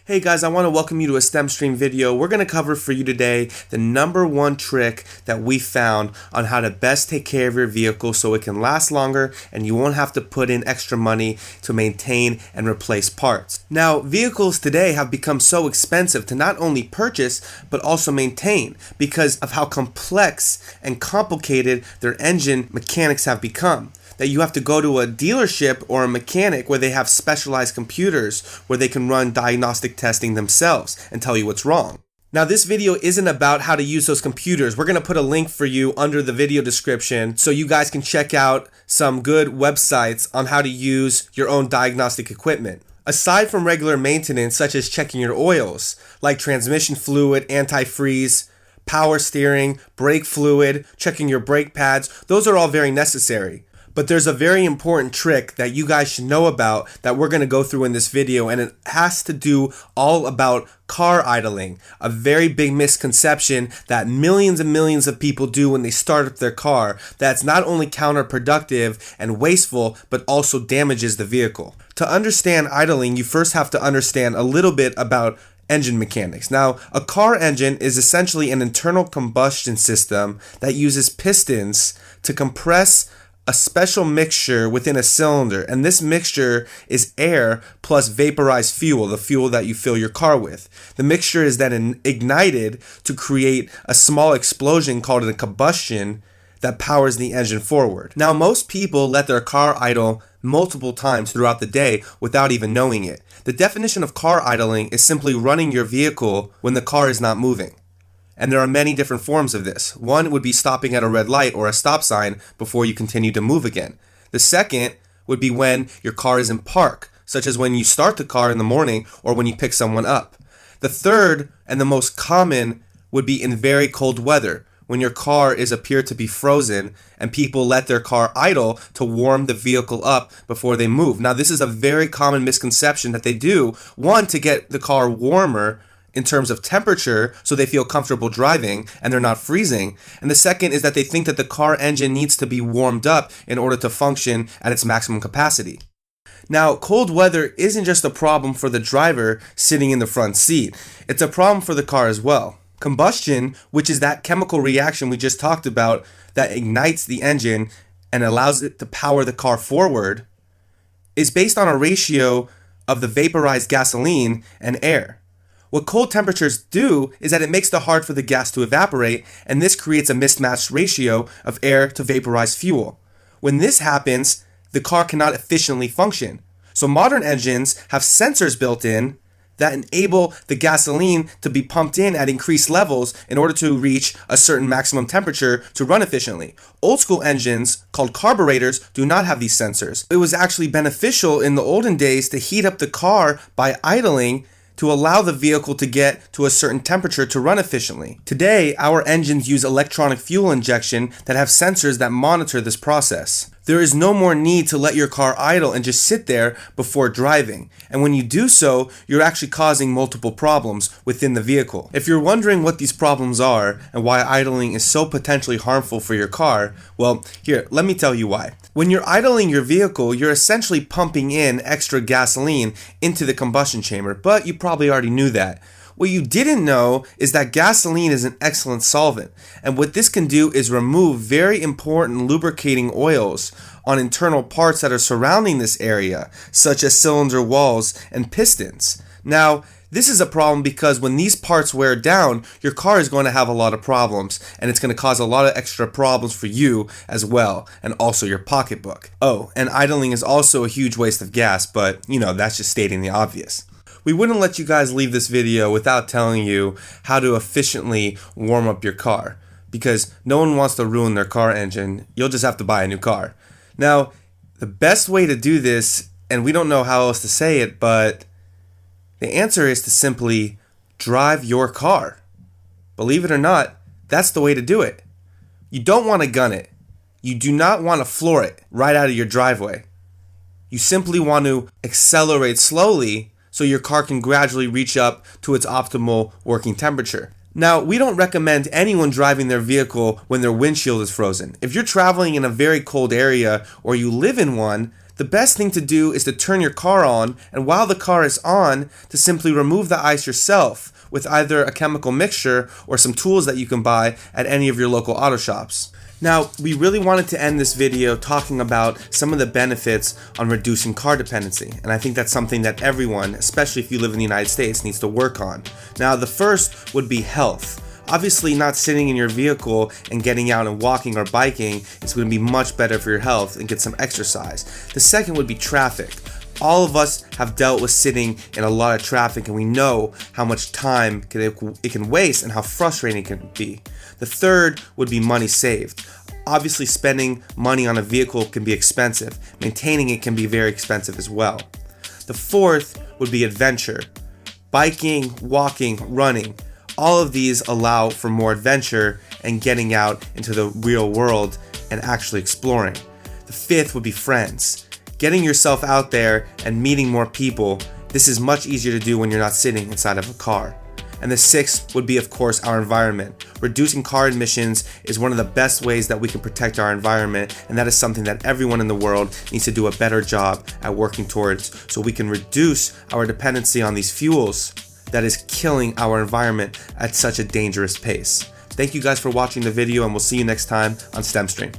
Hey guys, I want to welcome you to a STEMstream video. We're going to cover for you today the #1 trick that we found on how to best take care of your vehicle so it can last longer and you won't have to put in extra money to maintain and replace parts. Now, vehicles today have become so expensive to not only purchase but also maintain because of how complex and complicated their engine mechanics have become. That you have to go to a dealership or a mechanic where they have specialized computers where they can run diagnostic testing themselves and tell you what's wrong. Now, this video isn't about how to use those computers. We're going to put a link for you under the video description so you guys can check out some good websites on how to use your own diagnostic equipment. Aside from regular maintenance such as checking your oils, like transmission fluid, antifreeze, power steering, brake fluid, checking your brake pads, those are all very necessary. But there's a very important trick that you guys should know about that we're going to go through in this video, and it has to do all about car idling, a very big misconception that millions and millions of people do when they start up their car that's not only counterproductive and wasteful, but also damages the vehicle. To understand idling, you first have to understand a little bit about engine mechanics. Now, a car engine is essentially an internal combustion system that uses pistons to compress a special mixture within a cylinder, and this mixture is air plus vaporized fuel, the fuel that you fill your car with. The mixture is then ignited to create a small explosion called a combustion that powers the engine forward. Now, most people let their car idle multiple times throughout the day without even knowing it. The definition of car idling is simply running your vehicle when the car is not moving. And there are many different forms of this. One would be stopping at a red light or a stop sign before you continue to move again. The second would be when your car is in park, such as when you start the car in the morning or when you pick someone up. The third and the most common would be in very cold weather, when your car is appeared to be frozen and people let their car idle to warm the vehicle up before they move. Now, this is a very common misconception that they do, one, to get the car warmer in terms of temperature so they feel comfortable driving and they're not freezing. And the second is that they think that the car engine needs to be warmed up in order to function at its maximum capacity. Now, cold weather isn't just a problem for the driver sitting in the front seat. It's a problem for the car as well. Combustion, which is that chemical reaction we just talked about that ignites the engine and allows it to power the car forward, is based on a ratio of the vaporized gasoline and air. What cold temperatures do is that it makes it hard for the gas to evaporate, and this creates a mismatched ratio of air to vaporized fuel. When this happens, the car cannot efficiently function. So modern engines have sensors built in that enable the gasoline to be pumped in at increased levels in order to reach a certain maximum temperature to run efficiently. Old school engines, called carburetors, do not have these sensors. It was actually beneficial in the olden days to heat up the car by idling to allow the vehicle to get to a certain temperature to run efficiently. Today, our engines use electronic fuel injection that have sensors that monitor this process. There is no more need to let your car idle and just sit there before driving. And when you do so, you're actually causing multiple problems within the vehicle. If you're wondering what these problems are and why idling is so potentially harmful for your car, well, here, let me tell you why. When you're idling your vehicle, you're essentially pumping in extra gasoline into the combustion chamber, but you probably already knew that. What you didn't know is that gasoline is an excellent solvent, and what this can do is remove very important lubricating oils on internal parts that are surrounding this area, such as cylinder walls and pistons. Now, this is a problem because when these parts wear down, your car is going to have a lot of problems, and it's going to cause a lot of extra problems for you as well, and also your pocketbook. Oh, and idling is also a huge waste of gas, but that's just stating the obvious. We wouldn't let you guys leave this video without telling you how to efficiently warm up your car, because no one wants to ruin their car engine. You'll just have to buy a new car. Now, the best way to do this, and we don't know how else to say it, but the answer is to simply drive your car. Believe it or not, that's the way to do it. You don't want to gun it. You do not want to floor it right out of your driveway. You simply want to accelerate slowly so your car can gradually reach up to its optimal working temperature. Now, we don't recommend anyone driving their vehicle when their windshield is frozen. If you're traveling in a very cold area or you live in one, The best thing to do is to turn your car on, and while the car is on, to simply remove the ice yourself with either a chemical mixture or some tools that you can buy at any of your local auto shops. Now, we really wanted to end this video talking about some of the benefits on reducing car dependency, and I think that's something that everyone, especially if you live in the United States, needs to work on. Now, the first would be health. Obviously, not sitting in your vehicle and getting out and walking or biking is going to be much better for your health and get some exercise. The second would be traffic. All of us have dealt with sitting in a lot of traffic, and we know how much time it can waste and how frustrating it can be. The third would be money saved. Obviously, spending money on a vehicle can be expensive. Maintaining it can be very expensive as well. The fourth would be adventure. Biking, walking, running. All of these allow for more adventure and getting out into the real world and actually exploring. The fifth would be friends. Getting yourself out there and meeting more people. This is much easier to do when you're not sitting inside of a car. And the sixth would be, of course, our environment. Reducing car emissions is one of the best ways that we can protect our environment, and that is something that everyone in the world needs to do a better job at working towards, so we can reduce our dependency on these fuels that is killing our environment at such a dangerous pace. Thank you guys for watching the video, and we'll see you next time on STEMstream.